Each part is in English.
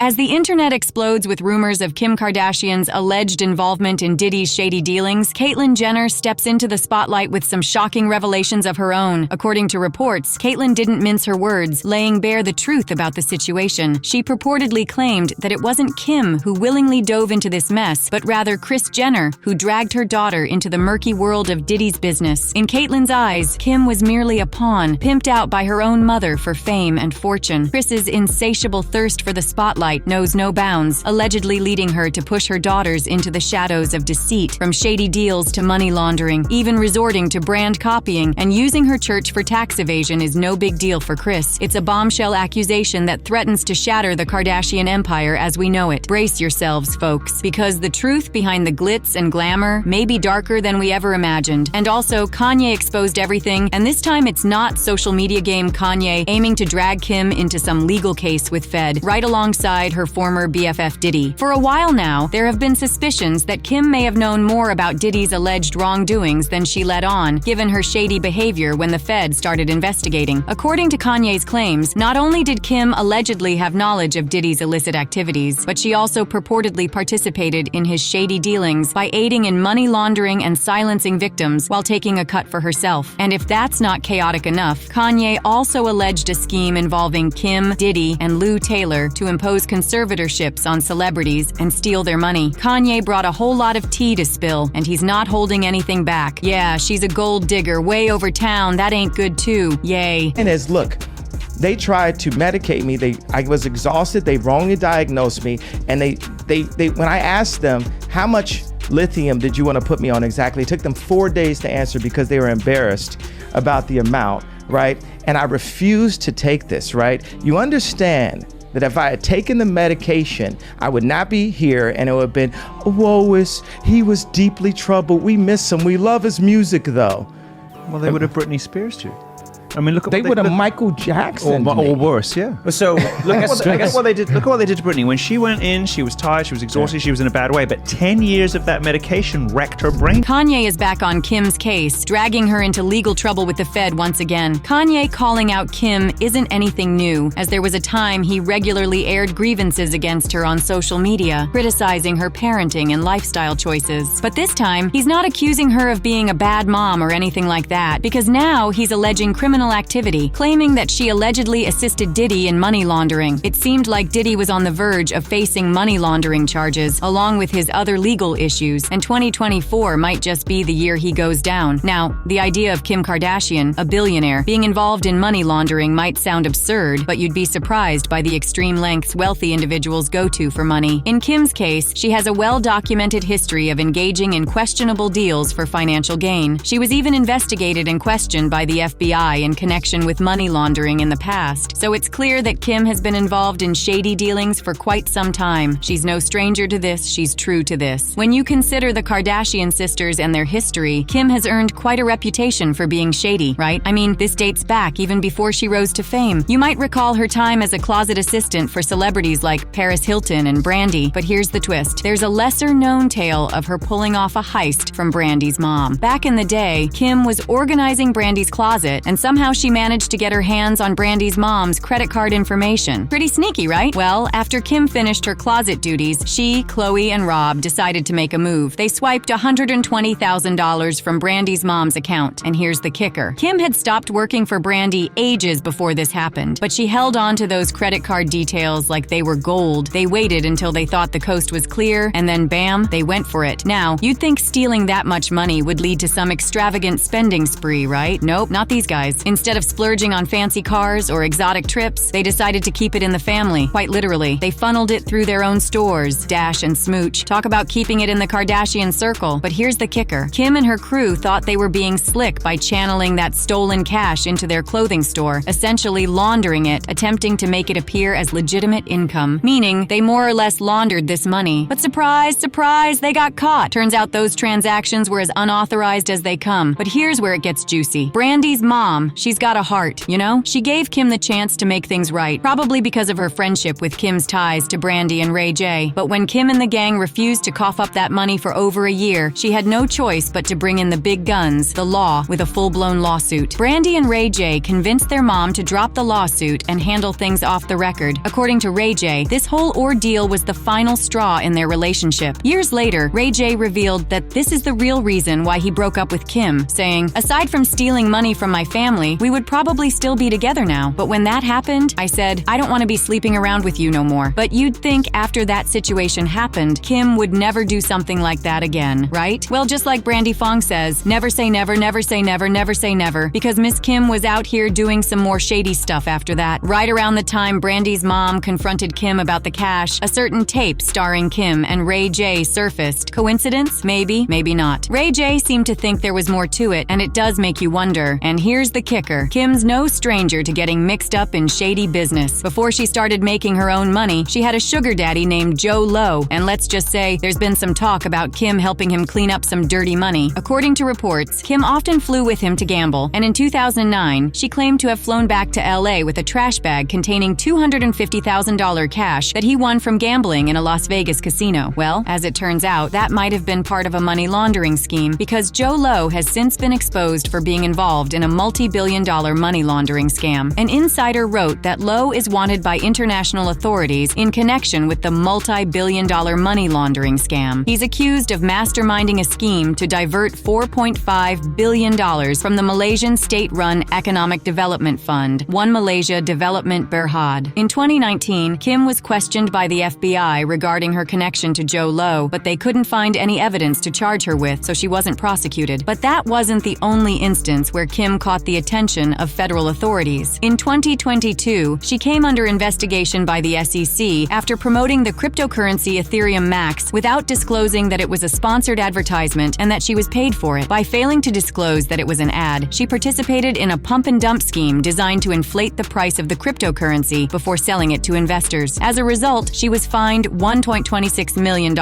As the internet explodes with rumors of Kim Kardashian's alleged involvement in Diddy's shady dealings, Caitlyn Jenner steps into the spotlight with some shocking revelations of her own. According to reports, Caitlyn didn't mince her words, laying bare the truth about the situation. She purportedly claimed that it wasn't Kim who willingly dove into this mess, but rather Kris Jenner, who dragged her daughter into the murky world of Diddy's business. In Caitlyn's eyes, Kim was merely a pawn, pimped out by her own mother for fame and fortune. Kris's insatiable thirst for the spotlight knows no bounds, allegedly leading her to push her daughters into the shadows of deceit, from shady deals to money laundering, even resorting to brand copying, and using her church for tax evasion is no big deal for Kris. It's a bombshell accusation that threatens to shatter the Kardashian empire as we know it. Brace yourselves, folks, because the truth behind the glitz and glamour may be darker than we ever imagined. And also, Kanye exposed everything, and this time it's not social media game Kanye aiming to drag Kim into some legal case with Fed, right alongside her former BFF Diddy. For a while now, there have been suspicions that Kim may have known more about Diddy's alleged wrongdoings than she let on, given her shady behavior when the Fed started investigating. According to Kanye's claims, not only did Kim allegedly have knowledge of Diddy's illicit activities, but she also purportedly participated in his shady dealings by aiding in money laundering and silencing victims while taking a cut for herself. And if that's not chaotic enough, Kanye also alleged a scheme involving Kim, Diddy, and Lou Taylor to impose conservatorships on celebrities and steal their money. Kanye brought a whole lot of tea to spill, and he's not holding anything back. Yeah, she's a gold digger way over town. That ain't good too. Yay. And look, they tried to medicate me. I was exhausted. They wrongly diagnosed me. And they when I asked them, how much lithium did you want to put me on exactly? It took them 4 days to answer because they were embarrassed about the amount, right? And I refused to take this, right? You understand that if I had taken the medication, I would not be here, and it would have been, he was deeply troubled. We miss him. We love his music, though. Well, they would have Britney Spears you. I mean, look at they would have Michael Jackson or worse, yeah. So look at what they did. Look at what they did to Britney. When she went in, she was tired, she was exhausted, she was in a bad way. But 10 years of that medication wrecked her brain. Kanye is back on Kim's case, dragging her into legal trouble with the Fed once again. Kanye calling out Kim isn't anything new, as there was a time he regularly aired grievances against her on social media, criticizing her parenting and lifestyle choices. But this time, he's not accusing her of being a bad mom or anything like that, because now he's alleging criminal activity, claiming that she allegedly assisted Diddy in money laundering. It seemed like Diddy was on the verge of facing money laundering charges, along with his other legal issues, and 2024 might just be the year he goes down. Now, the idea of Kim Kardashian, a billionaire, being involved in money laundering might sound absurd, but you'd be surprised by the extreme lengths wealthy individuals go to for money. In Kim's case, she has a well-documented history of engaging in questionable deals for financial gain. She was even investigated and questioned by the FBI in connection with money laundering in the past, so it's clear that Kim has been involved in shady dealings for quite some time. She's no stranger to this, she's true to this. When you consider the Kardashian sisters and their history, Kim has earned quite a reputation for being shady, right? I mean, this dates back even before she rose to fame. You might recall her time as a closet assistant for celebrities like Paris Hilton and Brandy, but here's the twist. There's a lesser-known tale of her pulling off a heist from Brandy's mom. Back in the day, Kim was organizing Brandy's closet, and somehow she managed to get her hands on Brandy's mom's credit card information. Pretty sneaky, right? Well, after Kim finished her closet duties, she, Chloe, and Rob decided to make a move. They swiped $120,000 from Brandy's mom's account. And here's the kicker. Kim had stopped working for Brandy ages before this happened, but she held on to those credit card details like they were gold. They waited until they thought the coast was clear, and then bam, they went for it. Now, you'd think stealing that much money would lead to some extravagant spending spree, right? Nope, not these guys. Instead of splurging on fancy cars or exotic trips, they decided to keep it in the family. Quite literally. They funneled it through their own stores, Dash and Smooch. Talk about keeping it in the Kardashian circle. But here's the kicker. Kim and her crew thought they were being slick by channeling that stolen cash into their clothing store, essentially laundering it, attempting to make it appear as legitimate income. Meaning, they more or less laundered this money. But surprise, surprise, they got caught. Turns out those transactions were as unauthorized as they come. But here's where it gets juicy. Brandy's mom, Kim. She's got a heart, you know? She gave Kim the chance to make things right, probably because of her friendship with Kim's ties to Brandy and Ray J. But when Kim and the gang refused to cough up that money for over a year, she had no choice but to bring in the big guns, the law, with a full-blown lawsuit. Brandy and Ray J convinced their mom to drop the lawsuit and handle things off the record. According to Ray J, this whole ordeal was the final straw in their relationship. Years later, Ray J revealed that this is the real reason why he broke up with Kim, saying, "Aside from stealing money from my family, we would probably still be together now. But when that happened, I said, I don't want to be sleeping around with you no more." But you'd think after that situation happened, Kim would never do something like that again, right? Well, just like Brandy Fong says, never say never, never say never, never say never, because Miss Kim was out here doing some more shady stuff after that. Right around the time Brandy's mom confronted Kim about the cash, a certain tape starring Kim and Ray J surfaced. Coincidence? Maybe, maybe not. Ray J seemed to think there was more to it, and it does make you wonder. And here's the kicker. Kim's no stranger to getting mixed up in shady business. Before she started making her own money, she had a sugar daddy named Joe Lowe, and let's just say there's been some talk about Kim helping him clean up some dirty money. According to reports, Kim often flew with him to gamble, and in 2009, she claimed to have flown back to LA with a trash bag containing $250,000 cash that he won from gambling in a Las Vegas casino. Well, as it turns out, that might have been part of a money laundering scheme because Joe Lowe has since been exposed for being involved in a multi-billion-dollar money laundering scam. An insider wrote that Lowe is wanted by international authorities in connection with the multi-billion-dollar money laundering scam. He's accused of masterminding a scheme to divert $4.5 billion from the Malaysian state-run Economic Development Fund, One Malaysia Development Berhad. In 2019, Kim was questioned by the FBI regarding her connection to Joe Lowe, but they couldn't find any evidence to charge her with, so she wasn't prosecuted. But that wasn't the only instance where Kim caught the attention of federal authorities. In 2022, she came under investigation by the SEC after promoting the cryptocurrency Ethereum Max without disclosing that it was a sponsored advertisement and that she was paid for it. By failing to disclose that it was an ad, she participated in a pump-and-dump scheme designed to inflate the price of the cryptocurrency before selling it to investors. As a result, she was fined $1.26 million.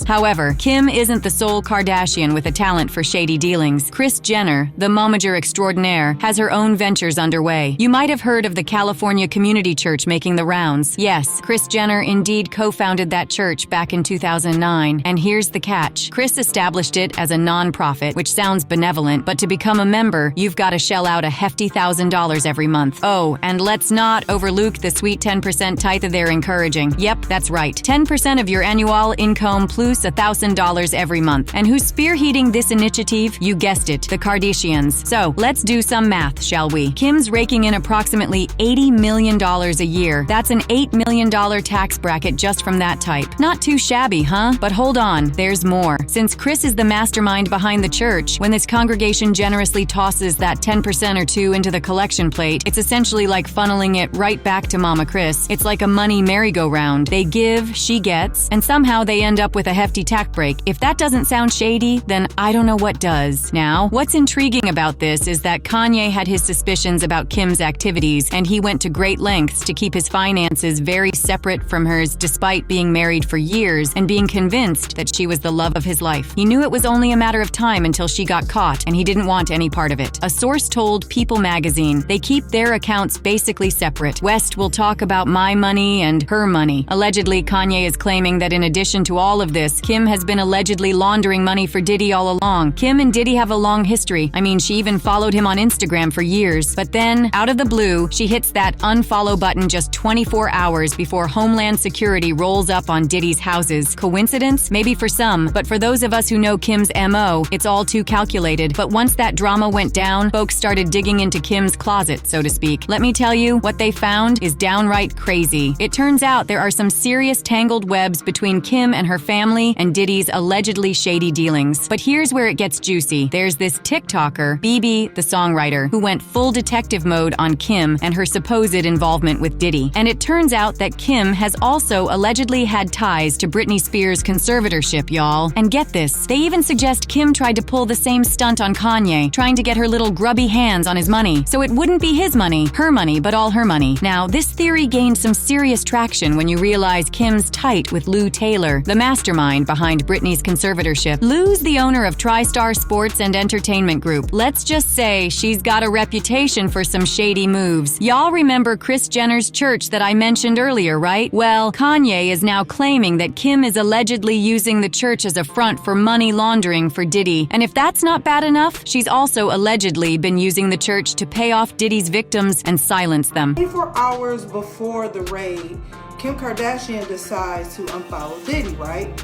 However, Kim isn't the sole Kardashian with a talent for shady dealings. Kris Jenner, the momager extraordinaire, has her own ventures underway. You might have heard of the California Community Church making the rounds. Yes, Kris Jenner indeed co-founded that church back in 2009. And here's the catch. Kris established it as a non-profit, which sounds benevolent, but to become a member, you've got to shell out a hefty $1,000 every month. Oh, and let's not overlook the sweet 10% tithe they're encouraging. Yep, that's right. 10% of your annual income plus $1,000 every month. And who's spearheading this initiative? You guessed it, the Kardashians. So, let's do some math, shall we? Kim's raking in approximately $80 million a year. That's an $8 million tax bracket just from that type. Not too shabby, huh? But hold on, there's more. Since Kris is the mastermind behind the church, when this congregation generously tosses that 10% or two into the collection plate, it's essentially like funneling it right back to Mama Kris. It's like a money merry-go-round. They give, she gets, and somehow they end up with a hefty tax break. If that doesn't sound shady, then I don't know what does. Now, what's intriguing about this is that Kanye had his suspicions about Kim's activities, and he went to great lengths to keep his finances very separate from hers despite being married for years and being convinced that she was the love of his life. He knew it was only a matter of time until she got caught, and he didn't want any part of it. A source told People magazine they keep their accounts basically separate. West will talk about my money and her money. Allegedly, Kanye is claiming that in addition to all of this, Kim has been allegedly laundering money for Diddy all along. Kim and Diddy have a long history. I mean, she even followed him on Instagram for years. But then, out of the blue, she hits that unfollow button just 24 hours before Homeland Security rolls up on Diddy's houses. Coincidence? Maybe for some, but for those of us who know Kim's MO, it's all too calculated. But once that drama went down, folks started digging into Kim's closet, so to speak. Let me tell you, what they found is downright crazy. It turns out there are some serious tangled webs between Kim and her family and Diddy's allegedly shady dealings. But here's where it gets juicy. There's this TikToker, BB, the songwriter, who went full detective mode on Kim and her supposed involvement with Diddy. And it turns out that Kim has also allegedly had ties to Britney Spears' conservatorship, y'all. And get this, they even suggest Kim tried to pull the same stunt on Kanye, trying to get her little grubby hands on his money. So it wouldn't be his money, her money, but all her money. Now, this theory gained some serious traction when you realize Kim's tight with Lou Taylor, the mastermind behind Britney's conservatorship. Lou's the owner of TriStar Sports and Entertainment Group. Let's just say she's got got a reputation for some shady moves. Y'all remember Kris Jenner's church that I mentioned earlier, right? Well, Kanye is now claiming that Kim is allegedly using the church as a front for money laundering for Diddy. And if that's not bad enough, she's also allegedly been using the church to pay off Diddy's victims and silence them. 24 hours before the raid, Kim Kardashian decides to unfollow Diddy, right?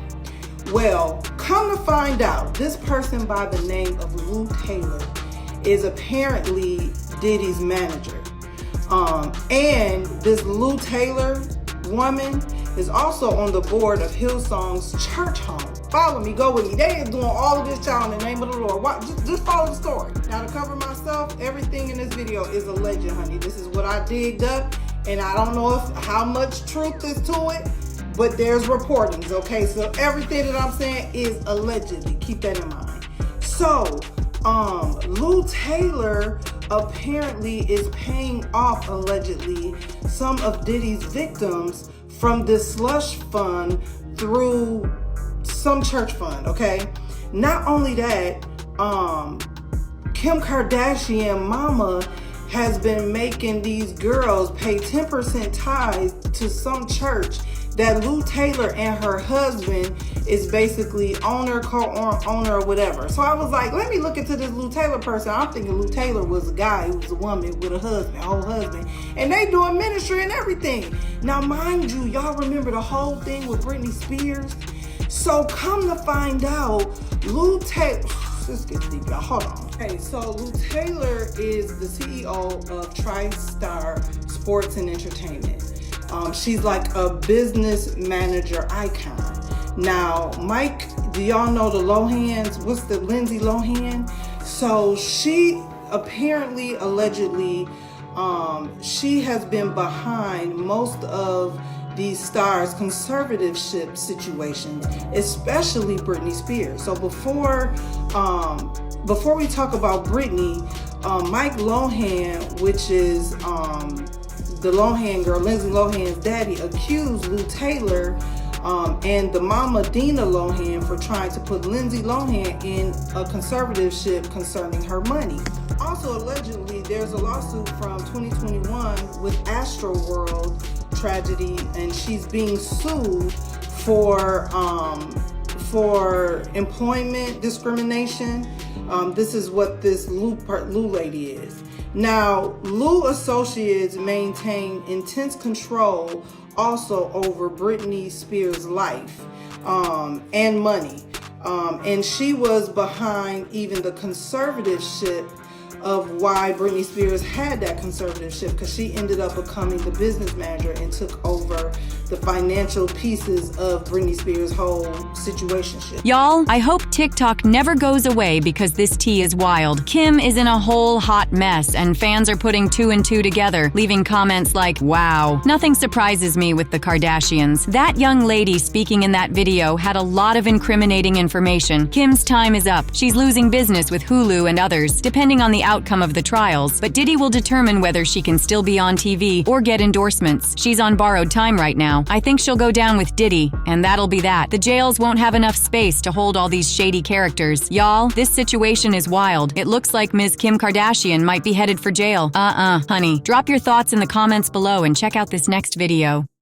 Well, come to find out, this person by the name of Lou Taylor is apparently Diddy's manager. And this Lou Taylor woman is also on the board of Hillsong's church home. Follow me, go with me. They is doing all of this, child, in the name of the Lord. Just follow the story. Now, to cover myself, everything in this video is alleged, honey. This is what I digged up, and I don't know how much truth is to it, but there's reportings, okay? So everything that I'm saying is allegedly. Keep that in mind. So, Lou Taylor apparently is paying off, allegedly, some of Diddy's victims from this slush fund through some church fund, okay? Not only that, Kim Kardashian mama has been making these girls pay 10% tithes to some church that Lou Taylor and her husband is basically owner, co-owner, or whatever. So I was like, let me look into this Lou Taylor person. I'm thinking Lou Taylor was a guy who was a woman with a husband, whole husband. And they doing ministry and everything. Now, mind you, y'all remember the whole thing with Britney Spears? So come to find out, Lou Taylor, this gets deep, y'all, hold on. Okay, so Lou Taylor is the CEO of TriStar Sports and Entertainment. She's like a business manager icon. Now, Mike, do y'all know the Lohans? What's the Lindsay Lohan? So she apparently, allegedly, she has been behind most of these stars' conservatorship situations, especially Britney Spears. So before we talk about Britney, Mike Lohan, which is the Lohan girl, Lindsay Lohan's daddy, accused Lou Taylor and the mama Dina Lohan for trying to put Lindsay Lohan in a conservatorship concerning her money. Also, allegedly, there's a lawsuit from 2021 with Astroworld tragedy, and she's being sued for employment discrimination. This is what this Lou lady is. Now, Lou Associates maintain intense control also over Britney Spears' life and money. And she was behind even the conservatorship of why Britney Spears had that conservatorship, because she ended up becoming the business manager and took over the financial pieces of Britney Spears' whole situationship. Y'all, I hope TikTok never goes away because this tea is wild. Kim is in a whole hot mess, and fans are putting two and two together, leaving comments like, wow. Nothing surprises me with the Kardashians. That young lady speaking in that video had a lot of incriminating information. Kim's time is up. She's losing business with Hulu and others, depending on the outcome of the trials, but Diddy will determine whether she can still be on TV or get endorsements. She's on borrowed time right now. I think she'll go down with Diddy, and that'll be that. The jails won't have enough space to hold all these shady characters. Y'all, this situation is wild. It looks like Ms. Kim Kardashian might be headed for jail. Honey. Drop your thoughts in the comments below and check out this next video.